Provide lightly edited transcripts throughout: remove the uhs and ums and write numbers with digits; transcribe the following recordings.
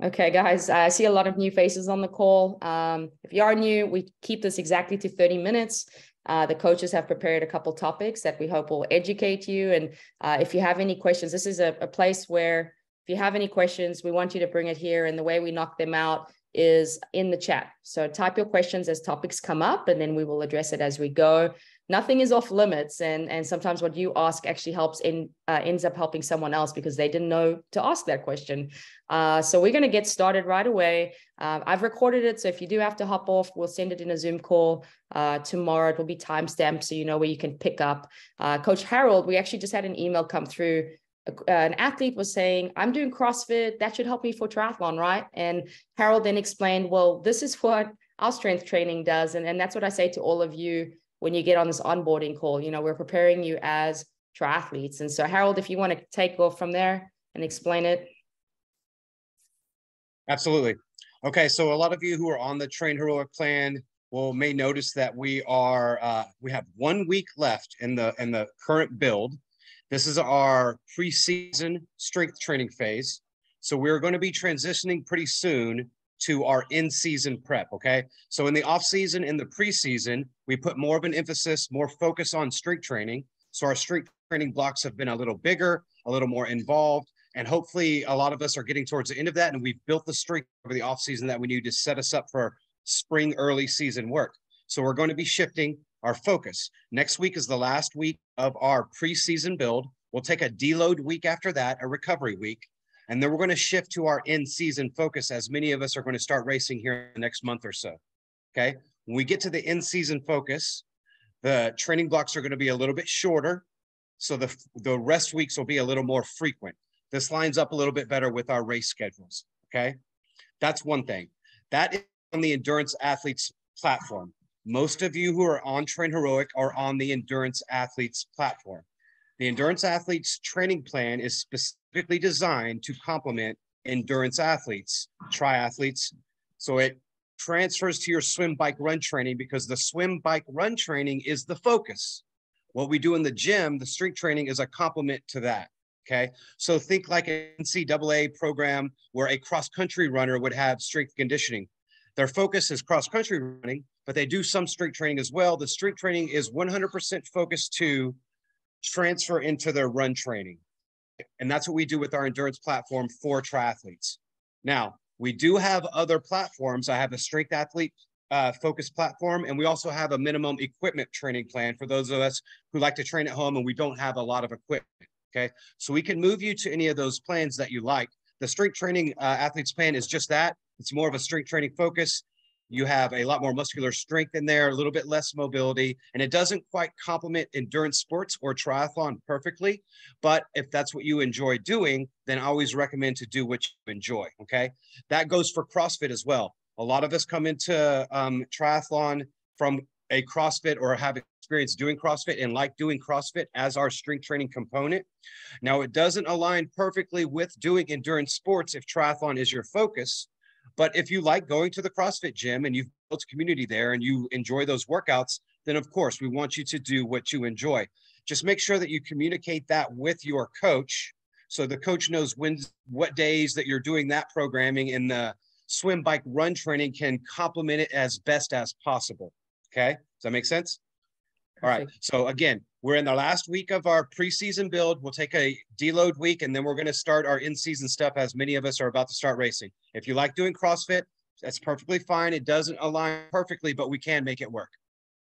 Okay, guys, I see a lot of new faces on the call. If you are new, we keep this exactly to 30 minutes. The coaches have prepared a couple topics that we hope will educate you. And if you have any questions, this is a place where if you have any questions, we want you to bring it here. And the way we knock them out is in the chat. So type your questions as topics come up, and then we will address it as we go. Nothing is off limits. And sometimes what you ask actually ends up helping someone else because they didn't know to ask that question. So we're going to get started right away. I've recorded it. So if you do have to hop off, we'll send it in a Zoom call tomorrow. It will be timestamped so you know where you can pick up. Coach Harold, we actually just had an email come through. An athlete was saying, I'm doing CrossFit. That should help me for triathlon, right? And Harold then explained, well, this is what our strength training does. And that's what I say to all of you when you get on this onboarding call. You know, we're preparing you as triathletes. And so, Harold, if you want to take off from there and explain it. Absolutely. Okay, so a lot of you who are on the Train Heroic plan may notice that we have 1 week left in the current build. This is our preseason strength training phase. So we're going to be transitioning pretty soon to our in-season prep, okay? So in the off-season, in the preseason, we put more of an emphasis, more focus on strength training. So our strength training blocks have been a little bigger, a little more involved, and hopefully a lot of us are getting towards the end of that, and we've built the strength over the off-season that we need to set us up for spring, early season work. So we're going to be shifting our focus. Next week is the last week of our preseason build. We'll take a deload week after that, a recovery week, and then we're going to shift to our in-season focus as many of us are going to start racing here in the next month or so, okay? When we get to the in-season focus, the training blocks are going to be a little bit shorter, so the rest weeks will be a little more frequent. This lines up a little bit better with our race schedules, okay? That's one thing. That is on the Endurance Athletes platform. Most of you who are on Train Heroic are on the Endurance Athletes platform. The Endurance Athletes training plan is specifically designed to complement endurance athletes, triathletes. So it transfers to your swim, bike, run training because the swim, bike, run training is the focus. What we do in the gym, the strength training, is a complement to that. Okay, so think like an NCAA program where a cross-country runner would have strength conditioning. Their focus is cross-country running, but they do some strength training as well. The strength training is 100% focused to transfer into their run training. And that's what we do with our endurance platform for triathletes. Now, we do have other platforms. I have a strength athlete focused platform, and we also have a minimum equipment training plan for those of us who like to train at home and we don't have a lot of equipment. Okay, so we can move you to any of those plans that you like. The strength training athletes plan is just that. It's more of a strength training focus. You have a lot more muscular strength in there, a little bit less mobility, and it doesn't quite complement endurance sports or triathlon perfectly. But if that's what you enjoy doing, then I always recommend to do what you enjoy, okay? That goes for CrossFit as well. A lot of us come into triathlon from a CrossFit or have experience doing CrossFit and like doing CrossFit as our strength training component. Now, it doesn't align perfectly with doing endurance sports if triathlon is your focus. But if you like going to the CrossFit gym and you've built a community there and you enjoy those workouts, then of course we want you to do what you enjoy. Just make sure that you communicate that with your coach so the coach knows what days that you're doing that programming, and the swim, bike, run training can complement it as best as possible. Okay, does that make sense? All right, so again, we're in the last week of our preseason build. We'll take a deload week, and then we're going to start our in-season stuff as many of us are about to start racing. If you like doing CrossFit, that's perfectly fine. It doesn't align perfectly, but we can make it work.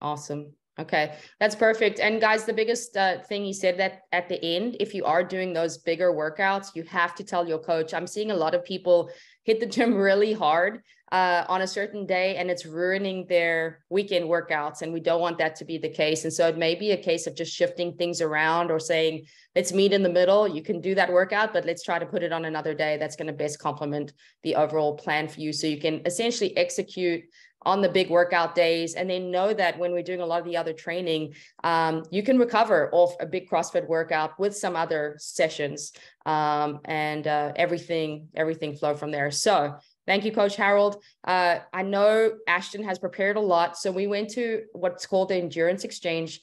Awesome. Okay, that's perfect. And guys, the biggest thing he said that at the end, if you are doing those bigger workouts, you have to tell your coach. I'm seeing a lot of people hit the gym really hard on a certain day, and it's ruining their weekend workouts. And we don't want that to be the case. And so it may be a case of just shifting things around or saying, let's meet in the middle. You can do that workout, but let's try to put it on another day that's going to best complement the overall plan for you. So you can essentially execute on the big workout days, and then know that when we're doing a lot of the other training, you can recover off a big CrossFit workout with some other sessions, and everything flow from there. So thank you, Coach Harold. I know Ashton has prepared a lot. So we went to what's called the Endurance Exchange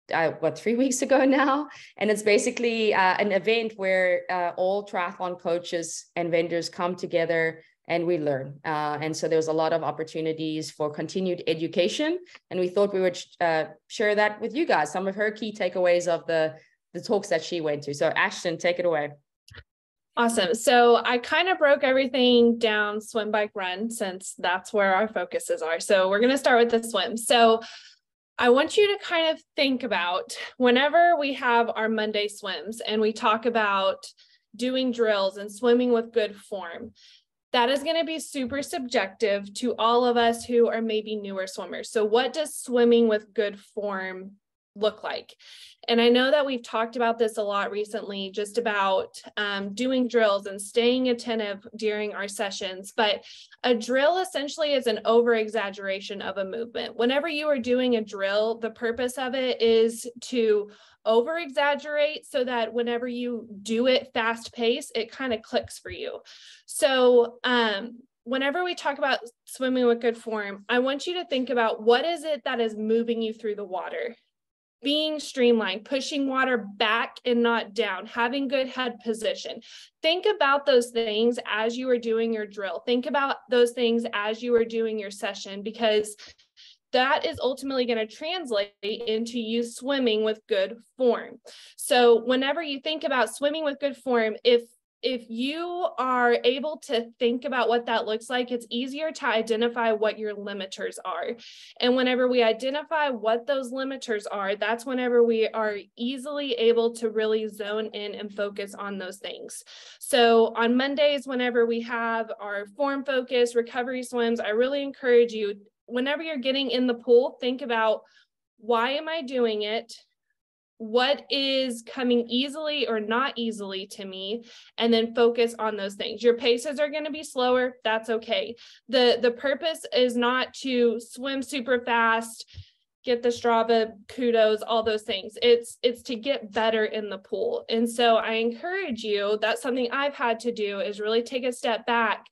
3 weeks ago now. And it's basically an event where all triathlon coaches and vendors come together and we learn. And so there's a lot of opportunities for continued education. And we thought we would share that with you guys, some of her key takeaways of the talks that she went to. So Ashton, take it away. Awesome. So I kind of broke everything down swim, bike, run, since that's where our focuses are. So we're going to start with the swim. So I want you to kind of think about whenever we have our Monday swims and we talk about doing drills and swimming with good form, that is going to be super subjective to all of us who are maybe newer swimmers. So what does swimming with good form look like? And I know that we've talked about this a lot recently, just about doing drills and staying attentive during our sessions. But a drill essentially is an over-exaggeration of a movement. Whenever you are doing a drill, the purpose of it is to over-exaggerate so that whenever you do it fast pace, it kind of clicks for you. So whenever we talk about swimming with good form, I want you to think about what is it that is moving you through the water. Being streamlined, pushing water back and not down, having good head position. Think about those things as you are doing your drill. Think about those things as you are doing your session, because that is ultimately going to translate into you swimming with good form. So whenever you think about swimming with good form, if you are able to think about what that looks like, it's easier to identify what your limiters are. And whenever we identify what those limiters are, that's whenever we are easily able to really zone in and focus on those things. So on Mondays, whenever we have our form focus recovery swims, I really encourage you, whenever you're getting in the pool, think about, why am I doing it? What is coming easily or not easily to me, and then focus on those things. Your paces are going to be slower. That's okay. The purpose is not to swim super fast, get the Strava kudos, all those things. It's to get better in the pool. And so I encourage you, that's something I've had to do, is really take a step back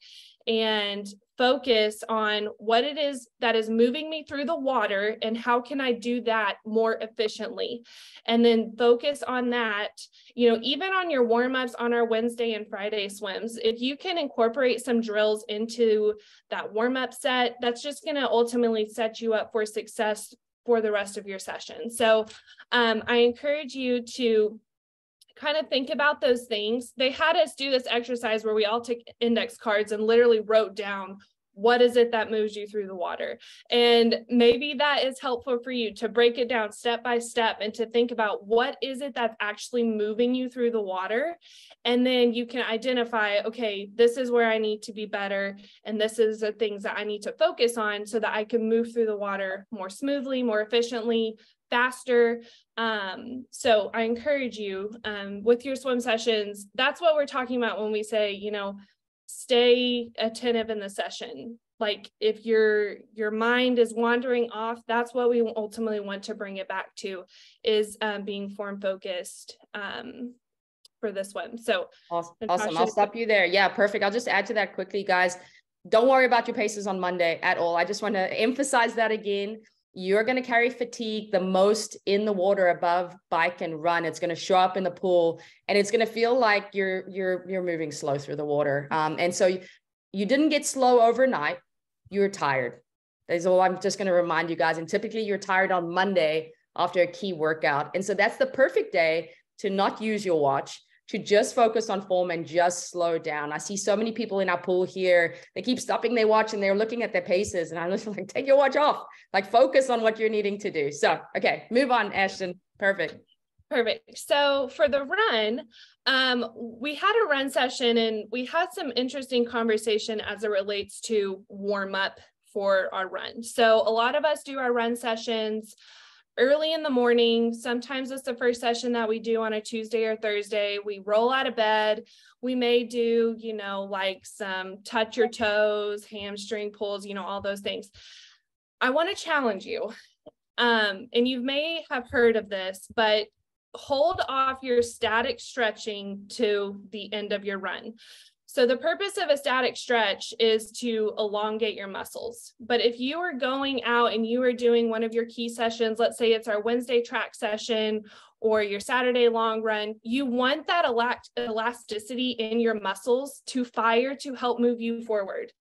and focus on what it is that is moving me through the water and how can I do that more efficiently. And then focus on that, even on your warm-ups on our Wednesday and Friday swims, if you can incorporate some drills into that warm-up set, that's just going to ultimately set you up for success for the rest of your session. So I encourage you to kind of think about those things. They had us do this exercise where we all took index cards and literally wrote down, what is it that moves you through the water? And maybe that is helpful for you to break it down step by step and to think about what is it that's actually moving you through the water. And then you can identify, okay, this is where I need to be better. And this is the things that I need to focus on so that I can move through the water more smoothly, more efficiently, faster. So I encourage you with your swim sessions, that's what we're talking about when we say, stay attentive in the session. Like if your mind is wandering off, that's what we ultimately want to bring it back to, is being form focused for the swim. So awesome. I'll stop you there. Yeah, perfect. I'll just add to that quickly, guys. Don't worry about your paces on Monday at all. I just want to emphasize that again. You're going to carry fatigue the most in the water above bike and run. It's going to show up in the pool, and it's going to feel like you're moving slow through the water. And so you didn't get slow overnight. You're tired. That's all I'm just going to remind you guys. And typically you're tired on Monday after a key workout. And so that's the perfect day to not use your watch, to just focus on form and just slow down. I see so many people in our pool here, they keep stopping their watch and they're looking at their paces. And I'm just like, take your watch off, like focus on what you're needing to do. So, okay, move on, Ashton. Perfect. So for the run, we had a run session and we had some interesting conversation as it relates to warm up for our run. So a lot of us do our run sessions early in the morning. Sometimes it's the first session that we do on a Tuesday or Thursday. We roll out of bed. We may do, like some touch your toes, hamstring pulls, all those things. I want to challenge you. And you may have heard of this, but hold off your static stretching to the end of your run. So the purpose of a static stretch is to elongate your muscles. But if you are going out and you are doing one of your key sessions, let's say it's our Wednesday track session or your Saturday long run, you want that elasticity in your muscles to fire to help move you forward.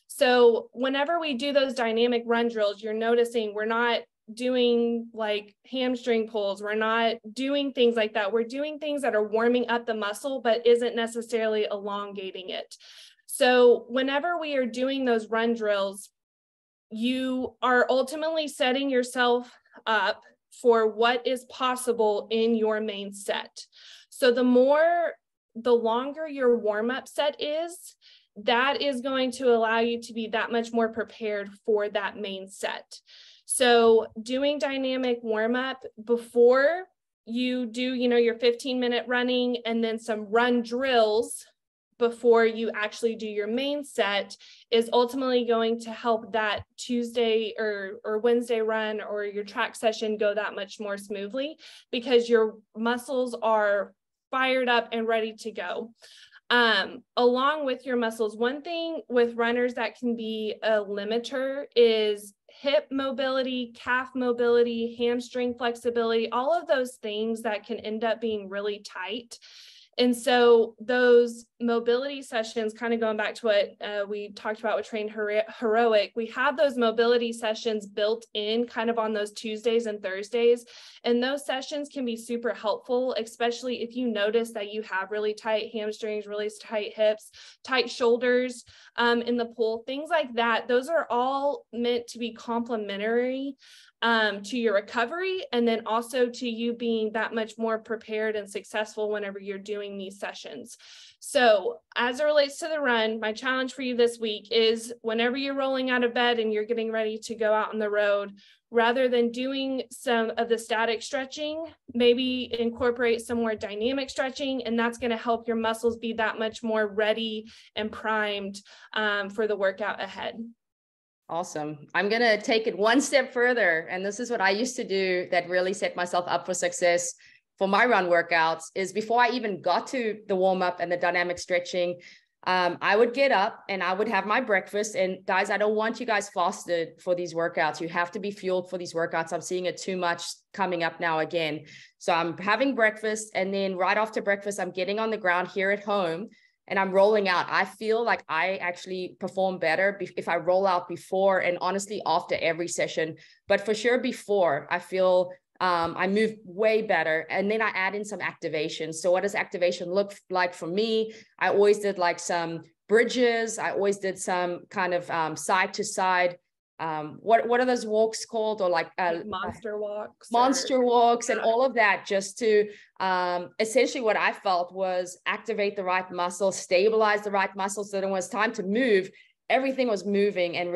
So whenever we do those dynamic run drills, you're noticing we're not doing like hamstring pulls. We're not doing things like that. We're doing things that are warming up the muscle, but isn't necessarily elongating it. So whenever we are doing those run drills, you are ultimately setting yourself up for what is possible in your main set. So the longer your warm-up set is, that is going to allow you to be that much more prepared for that main set. So doing dynamic warm-up before you do, your 15-minute running, and then some run drills before you actually do your main set is ultimately going to help that Tuesday or Wednesday run or your track session go that much more smoothly, because your muscles are fired up and ready to go. Along with your muscles, one thing with runners that can be a limiter is hip mobility, calf mobility, hamstring flexibility, all of those things that can end up being really tight. And so those mobility sessions, kind of going back to what we talked about with Train Heroic, we have those mobility sessions built in kind of on those Tuesdays and Thursdays. And those sessions can be super helpful, especially if you notice that you have really tight hamstrings, really tight hips, tight shoulders in the pull, things like that. Those are all meant to be complementary to your recovery, and then also to you being that much more prepared and successful whenever you're doing these sessions. So as it relates to the run, my challenge for you this week is whenever you're rolling out of bed and you're getting ready to go out on the road, rather than doing some of the static stretching, maybe incorporate some more dynamic stretching, and that's going to help your muscles be that much more ready and primed for the workout ahead. Awesome. I'm going to take it one step further. And this is what I used to do that really set myself up for success for my run workouts, is before I even got to the warm up and the dynamic stretching, I would get up and I would have my breakfast. And guys, I don't want you guys fasted for these workouts. You have to be fueled for these workouts. I'm seeing it too much coming up now again. So I'm having breakfast, and then right after breakfast, I'm getting on the ground here at home and I'm rolling out. I feel like I actually perform better if I roll out before, and honestly after every session, but for sure before, I feel I move way better. And then I add in some activation. So what does activation look like for me? I always did like some bridges. I always did some kind of side to side. What are those walks called? Or like monster walks. Walks and all of that, just to essentially what I felt was activate the right muscles, stabilize the right muscles, so that when it was time to move, everything was moving. And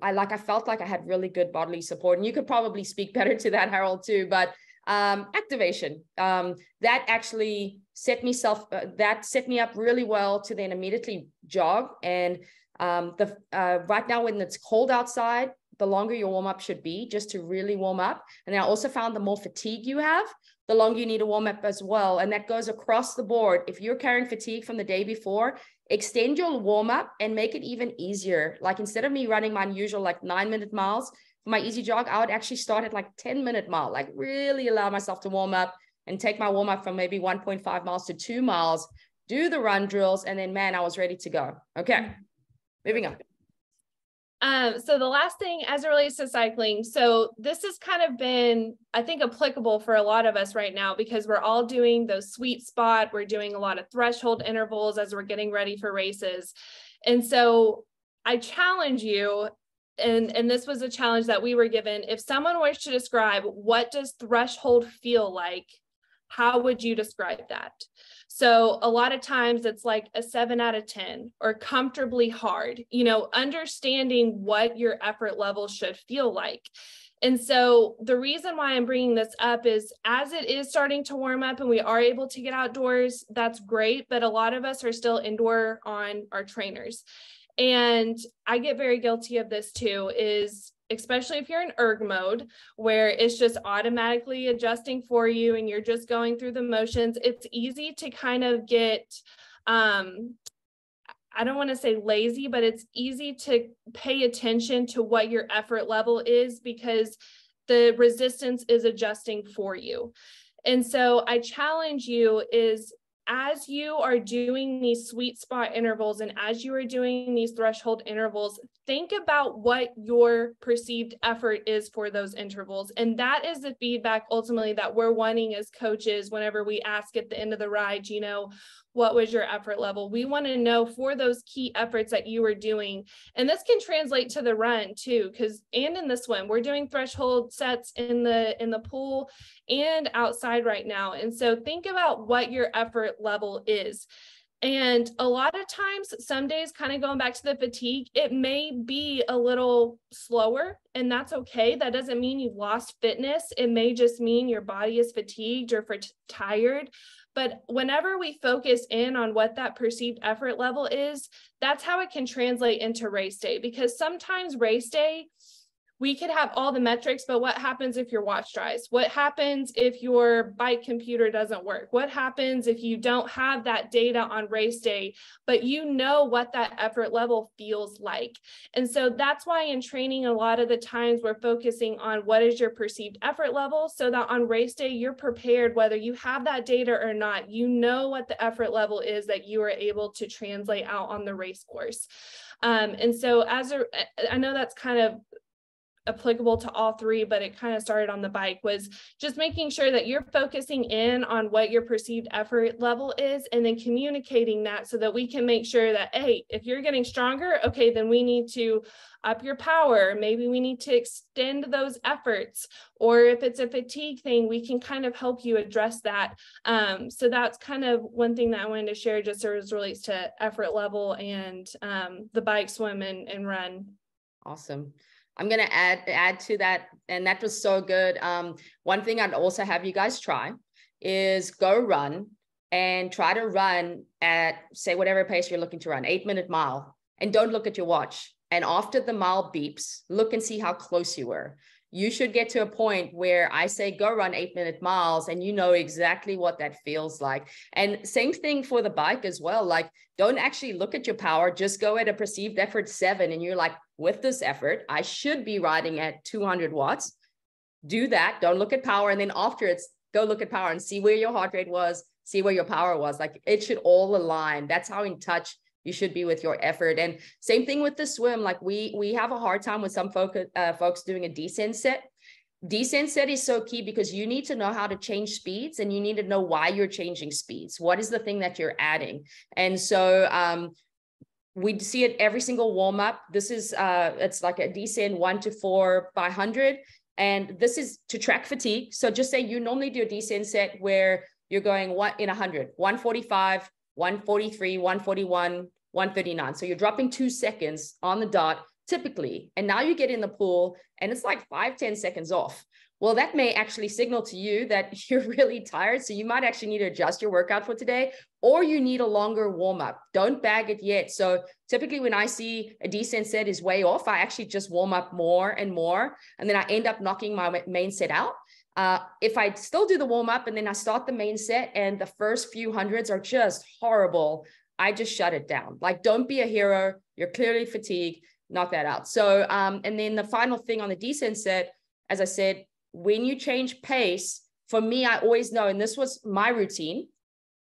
I felt like I had really good bodily support. And you could probably speak better to that, Harold, too. But activation, that actually set me up really well to then immediately jog. And right now when it's cold outside, the longer your warm up should be, just to really warm up. And I also found the more fatigue you have, the longer you need to warm up as well. And that goes across the board. If you're carrying fatigue from the day before, extend your warm up and make it even easier. Like instead of me running my usual like 9-minute miles for my easy jog, I would actually start at like 10-minute mile, like really allow myself to warm up and take my warm up from maybe 1.5 miles to 2 miles, do the run drills. And then, man, I was ready to go. Okay. Moving on. So the last thing as it relates to cycling, so this has kind of been, I think, applicable for a lot of us right now, because we're all doing those sweet spot. We're doing a lot of threshold intervals as we're getting ready for races. And so I challenge you, and this was a challenge that we were given. If someone were to describe what does threshold feel like, how would you describe that? So a lot of times it's like a 7 out of 10 or comfortably hard, understanding what your effort level should feel like. And so the reason why I'm bringing this up is as it is starting to warm up and we are able to get outdoors, that's great. But a lot of us are still indoor on our trainers. And I get very guilty of this too, is especially if you're in erg mode, where it's just automatically adjusting for you and you're just going through the motions. It's easy to kind of get, I don't want to say lazy, but it's easy to pay attention to what your effort level is because the resistance is adjusting for you. And so I challenge you is, as you are doing these sweet spot intervals and as you are doing these threshold intervals, think about what your perceived effort is for those intervals. And that is the feedback ultimately that we're wanting as coaches whenever we ask at the end of the ride, you know, what was your effort level? We want to know for those key efforts that you are doing. And this can translate to the run too, and in the swim, we're doing threshold sets in the pool and outside right now. And so think about what your effort level is. And a lot of times, some days, kind of going back to the fatigue, it may be a little slower, and that's okay. That doesn't mean you've lost fitness. It may just mean your body is fatigued or tired. But whenever we focus in on what that perceived effort level is, that's how it can translate into race day. Because sometimes race day, we could have all the metrics, but what happens if your watch dries? What happens if your bike computer doesn't work? What happens if you don't have that data on race day, but you know what that effort level feels like? And so that's why in training, a lot of the times we're focusing on what is your perceived effort level, so that on race day, you're prepared, whether you have that data or not, you know what the effort level is that you are able to translate out on the race course. And so I know that's kind of applicable to all three, but it kind of started on the bike, was just making sure that you're focusing in on what your perceived effort level is, and then communicating that so that we can make sure that, hey, if you're getting stronger, okay, then we need to up your power. Maybe we need to extend those efforts, or if it's a fatigue thing, we can kind of help you address that. So that's kind of one thing that I wanted to share, just as it relates to effort level and the bike, swim, and run. Awesome. I'm going to add to that. And that was so good. One thing I'd also have you guys try is go run and try to run at, say, whatever pace you're looking to run, 8-minute mile, and don't look at your watch. And after the mile beeps, look and see how close you were. You should get to a point where I say, go run 8-minute miles, and you know exactly what that feels like. And same thing for the bike as well. Like, don't actually look at your power, just go at a perceived effort 7. And you're like, with this effort, I should be riding at 200 watts. Do that. Don't look at power. And then after it's go look at power and see where your heart rate was, see where your power was. Like, it should all align. That's how in touch you should be with your effort. And same thing with the swim. Like we have a hard time with some folks doing a descent set. Descent set is so key because you need to know how to change speeds, and you need to know why you're changing speeds. What is the thing that you're adding? And so we see it every single warm up. This is it's like a descent 1 to 4 by 100. And this is to track fatigue. So just say you normally do a descent set where you're going in 100, 145, 143, 141, 139. So you're dropping 2 seconds on the dot typically. And now you get in the pool and it's like 5-10 seconds off. Well, that may actually signal to you that you're really tired. So you might actually need to adjust your workout for today, or you need a longer warm up. Don't bag it yet. So typically when I see a descent set is way off, I actually just warm up more and more. And then I end up knocking my main set out. If I still do the warm up and then I start the main set and the first few hundreds are just horrible, I just shut it down. Like, don't be a hero. You're clearly fatigued. Knock that out. So, and then the final thing on the descent set, as I said, when you change pace, for me, I always know, and this was my routine.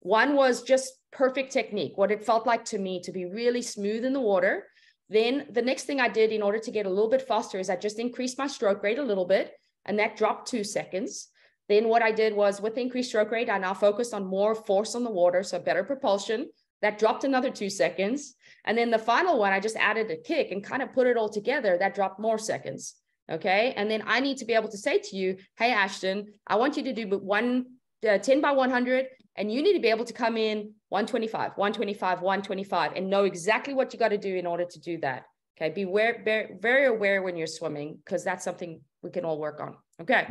One was just perfect technique, what it felt like to me to be really smooth in the water. Then the next thing I did in order to get a little bit faster is I just increased my stroke rate a little bit, and that dropped 2 seconds. Then what I did was, with the increased stroke rate, I now focused on more force on the water, so better propulsion. That dropped another 2 seconds. And then the final one, I just added a kick and kind of put it all together. That dropped more seconds. Okay. And then I need to be able to say to you, hey, Ashton, I want you to do 10 by 100, and you need to be able to come in 125, 125, 125, and know exactly what you got to do in order to do that. Okay. Be very aware when you're swimming, because that's something we can all work on. Okay.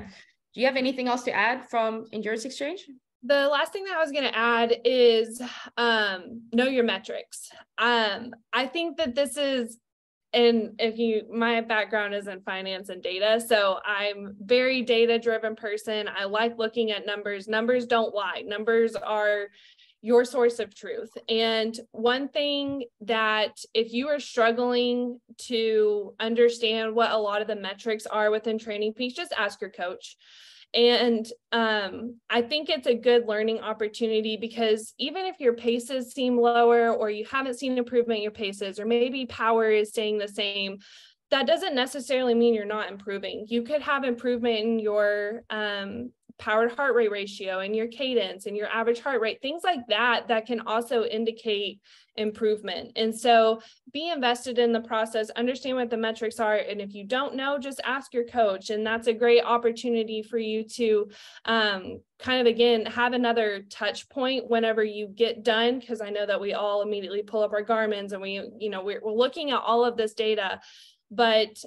Do you have anything else to add from Endurance Exchange? The last thing that I was going to add is know your metrics. I think that this is, and my background is in finance and data, so I'm very data-driven person. I like looking at numbers. Numbers don't lie. Numbers are your source of truth. And one thing that, if you are struggling to understand what a lot of the metrics are within training, please just ask your coach. And I think it's a good learning opportunity, because even if your paces seem lower, or you haven't seen improvement in your paces, or maybe power is staying the same, that doesn't necessarily mean you're not improving. You could have improvement in your power to heart rate ratio, and your cadence, and your average heart rate, things like that, that can also indicate improvement. And so be invested in the process, understand what the metrics are. And if you don't know, just ask your coach. And that's a great opportunity for you to kind of, again, have another touch point whenever you get done. Cause I know that we all immediately pull up our Garmin's, and we're looking at all of this data, but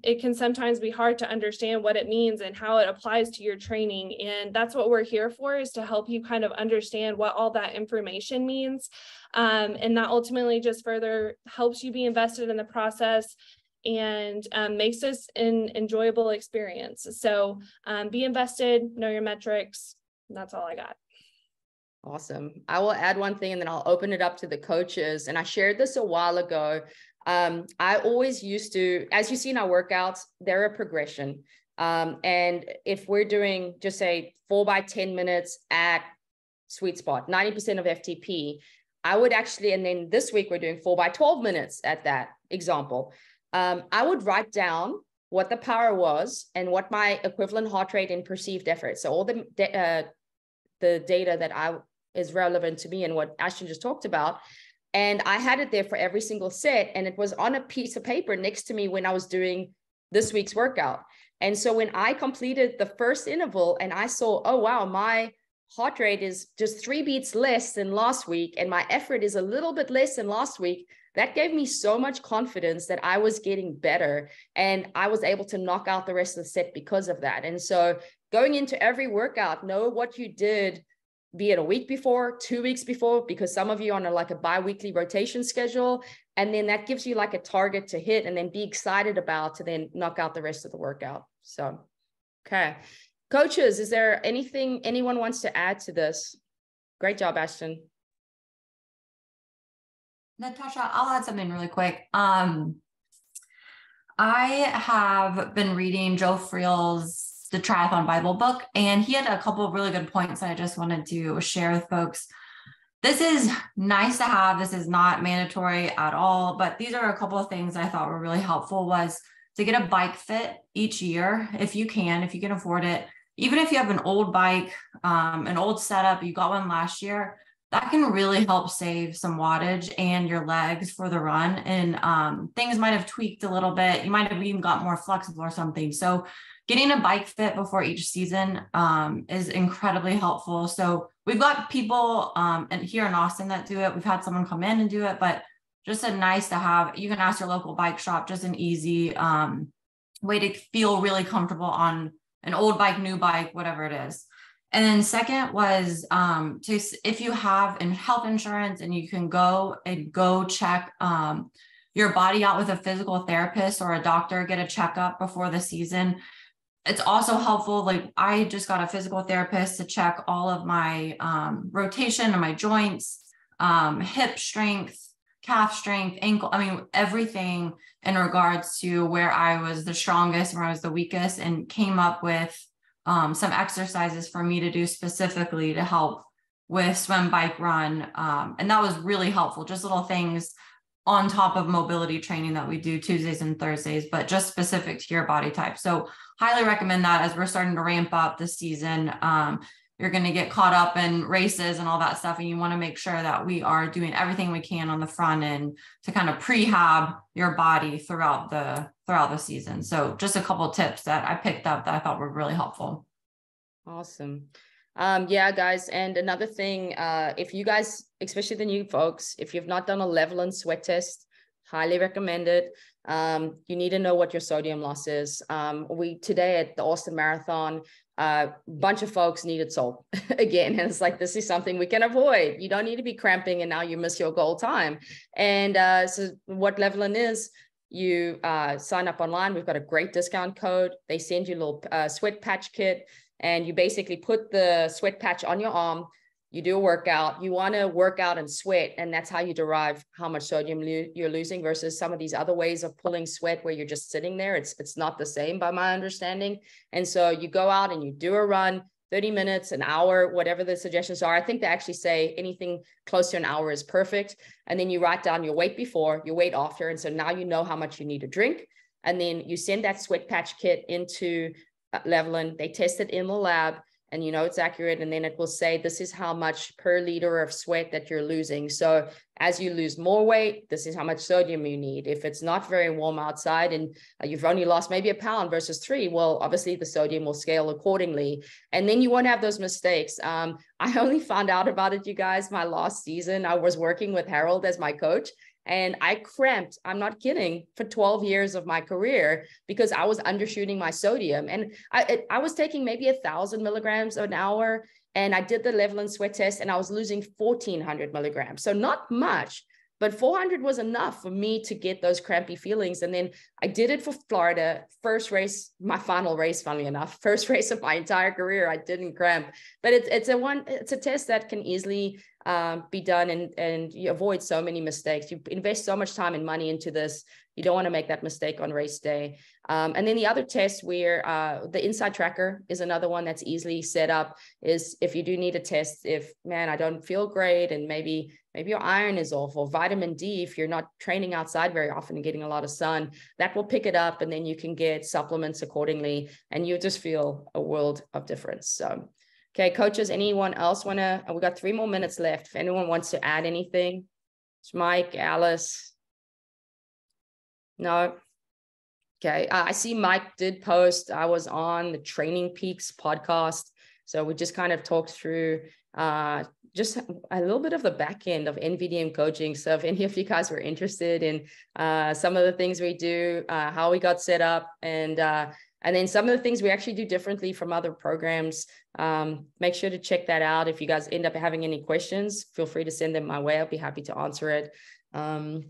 it can sometimes be hard to understand what it means and how it applies to your training. And that's what we're here for, is to help you kind of understand what all that information means. And that ultimately just further helps you be invested in the process, and makes this an enjoyable experience. So be invested, know your metrics. That's all I got. Awesome. I will add one thing, and then I'll open it up to the coaches. And I shared this a while ago. I always used to, as you see in our workouts, they're a progression. And if we're doing, just say 4 by 10 minutes at sweet spot, 90% of FTP, I would actually, and then this week we're doing 4 by 12 minutes at that example. I would write down what the power was and what my equivalent heart rate and perceived effort. So all the data that is relevant to me and what Ashton just talked about. And I had it there for every single set, and it was on a piece of paper next to me when I was doing this week's workout. And so when I completed the first interval and I saw, oh, wow, my heart rate is just 3 beats less than last week, and my effort is a little bit less than last week, that gave me so much confidence that I was getting better, and I was able to knock out the rest of the set because of that. And so going into every workout, know what you did, be it a week before, 2 weeks before, because some of you are on a bi-weekly rotation schedule. And then that gives you like a target to hit, and then be excited about to then knock out the rest of the workout. So, okay. Coaches, is there anything anyone wants to add to this? Great job, Ashton. Natasha, I'll add something really quick. I have been reading Joe Friel's The Triathlon Bible book, and he had a couple of really good points that I just wanted to share with folks. This is nice to have. This is not mandatory at all, but these are a couple of things I thought were really helpful. Was to get a bike fit each year, if you can afford it. Even if you have an old bike, an old setup, you got one last year, that can really help save some wattage and your legs for the run. And things might have tweaked a little bit. You might have even got more flexible or something. So getting a bike fit before each season is incredibly helpful. So we've got people and here in Austin that do it. We've had someone come in and do it, but just a nice to have. You can ask your local bike shop, just an easy way to feel really comfortable on an old bike, new bike, whatever it is. And then second was if you have health insurance and you can go check your body out with a physical therapist or a doctor, get a checkup before the season. It's also helpful. Like I just got a physical therapist to check all of my rotation and my joints, hip strength, calf strength, ankle, everything in regards to where I was the strongest, where I was the weakest, and came up with some exercises for me to do specifically to help with swim, bike, run. And that was really helpful. Just little things on top of mobility training that we do Tuesdays and Thursdays, but just specific to your body type. So highly recommend that as we're starting to ramp up the season. You're going to get caught up in races and all that stuff. And you want to make sure that we are doing everything we can on the front end to kind of prehab your body throughout the season. So just a couple of tips that I picked up that I thought were really helpful. Awesome. Yeah, guys. And another thing, if you guys, especially the new folks, if you've not done a level and sweat test, highly recommend it. You need to know what your sodium loss is. Today at the Austin Marathon, a bunch of folks needed salt again. And it's like, this is something we can avoid. You don't need to be cramping and now you miss your goal time. And so what leveling is, you sign up online. We've got a great discount code. They send you a little sweat patch kit, and you basically put the sweat patch on your arm. you do a workout, you want to work out and sweat, and that's how you derive how much sodium you're losing versus some of these other ways of pulling sweat where you're just sitting there. It's not the same by my understanding. And so you go out and you do a run, 30 minutes, an hour, whatever the suggestions are. I think they actually say anything close to an hour is perfect. And then you write down your weight before, your weight after. And so now you know how much you need to drink. And then you send that sweat patch kit into Levelland. They test it in the lab, and you know it's accurate, and then it will say this is how much per liter of sweat that you're losing. So as you lose more weight, this is how much sodium you need. If it's not very warm outside and you've only lost maybe a pound versus 3, well, obviously the sodium will scale accordingly, and then you won't have those mistakes. I only found out about it, you guys, my last season. I was working with Harold as my coach, and I cramped, I'm not kidding, for 12 years of my career because I was undershooting my sodium. And I was taking maybe 1,000 milligrams an hour, and I did the Levelland sweat test and I was losing 1,400 milligrams. So not much, but 400 was enough for me to get those crampy feelings. And then I did it for Florida, first race, my final race, funnily enough, first race of my entire career, I didn't cramp. But it's a test that can easily be done, and you avoid so many mistakes. You invest so much time and money into this. You don't want to make that mistake on race day. And then the other test where the Inside Tracker is another one that's easily set up, is if you do need a test, if, man, I don't feel great, and maybe your iron is off, or vitamin D, if you're not training outside very often and getting a lot of sun, that will pick it up, and then you can get supplements accordingly, and you just feel a world of difference. So, okay, coaches, anyone else want to, we got 3 more minutes left. If anyone wants to add anything, it's Mike, Alice. No. Okay. I see Mike did post, I was on the Training Peaks podcast. So we just kind of talked through just a little bit of the back end of NVDM coaching. So if any of you guys were interested in some of the things we do, how we got set up, and then some of the things we actually do differently from other programs, make sure to check that out. If you guys end up having any questions, feel free to send them my way. I'll be happy to answer it. I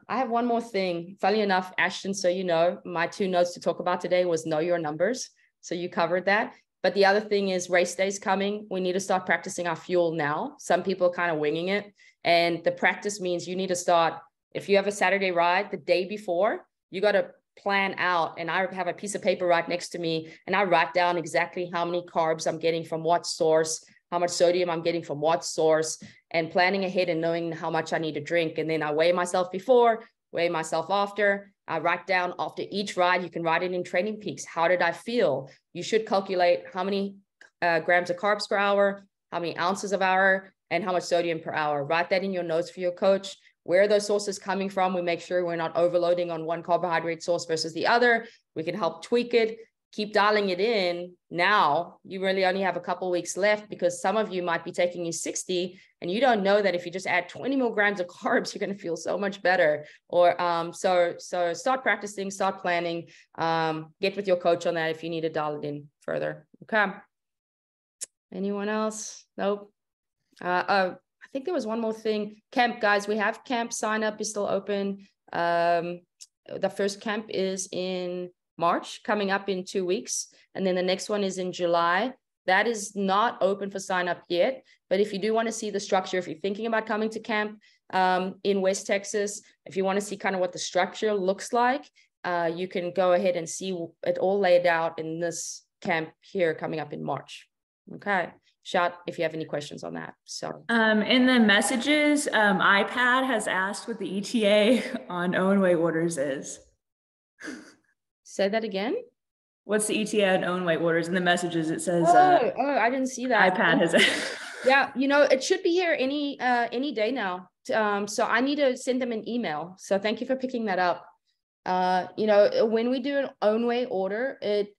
have one more thing. Funny enough, Ashton, so you know, my 2 notes to talk about today was know your numbers. So you covered that. But the other thing is race day's coming. We need to start practicing our fuel now. Some people are kind of winging it. And the practice means you need to start, if you have a Saturday ride, the day before, you got to plan out. And I have a piece of paper right next to me, and I write down exactly how many carbs I'm getting from what source, how much sodium I'm getting from what source, and planning ahead and knowing how much I need to drink. And then I weigh myself before, weigh myself after. I write down after each ride. You can write it in Training Peaks. How did I feel? You should calculate how many grams of carbs per hour, how many ounces of hour, and how much sodium per hour. Write that in your notes for your coach. Where are those sources coming from? We make sure we're not overloading on one carbohydrate source versus the other. We can help tweak it. Keep dialing it in. Now you really only have a couple of weeks left, because some of you might be taking you 60 and you don't know that if you just add 20 more grams of carbs, you're going to feel so much better. Or so start practicing, start planning, get with your coach on that if you need to dial it in further. Okay. Anyone else? Nope. I think there was one more thing. Camp, guys, we have camp. Sign up is still open. The first camp is in March, coming up in 2 weeks. And then the next one is in July. That is not open for sign up yet. But if you do want to see the structure, if you're thinking about coming to camp in West Texas, if you want to see kind of what the structure looks like, you can go ahead and see it all laid out in this camp here coming up in March. Okay. Shout if you have any questions on that. So in the messages, iPad has asked what the ETA on own weight orders is. Say that again. What's the ETA on own weight orders? In the messages, it says. I didn't see that. iPad has. Yeah, you know, it should be here any day now. So I need to send them an email. So thank you for picking that up. You know, when we do an own weight order, it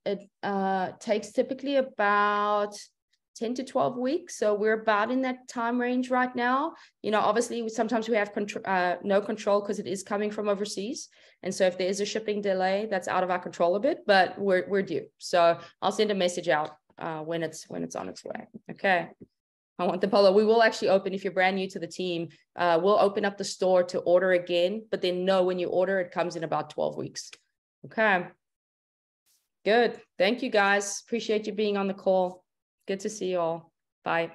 takes typically about 10 to 12 weeks. So we're about in that time range right now. You know, obviously sometimes we have no control because it is coming from overseas. And so if there is a shipping delay, that's out of our control a bit, but we're due. So I'll send a message out when it's on its way. Okay. I want the polo. We will actually open, if you're brand new to the team, we'll open up the store to order again, but then know when you order, it comes in about 12 weeks. Okay. Good. Thank you guys. Appreciate you being on the call. Good to see you all. Bye.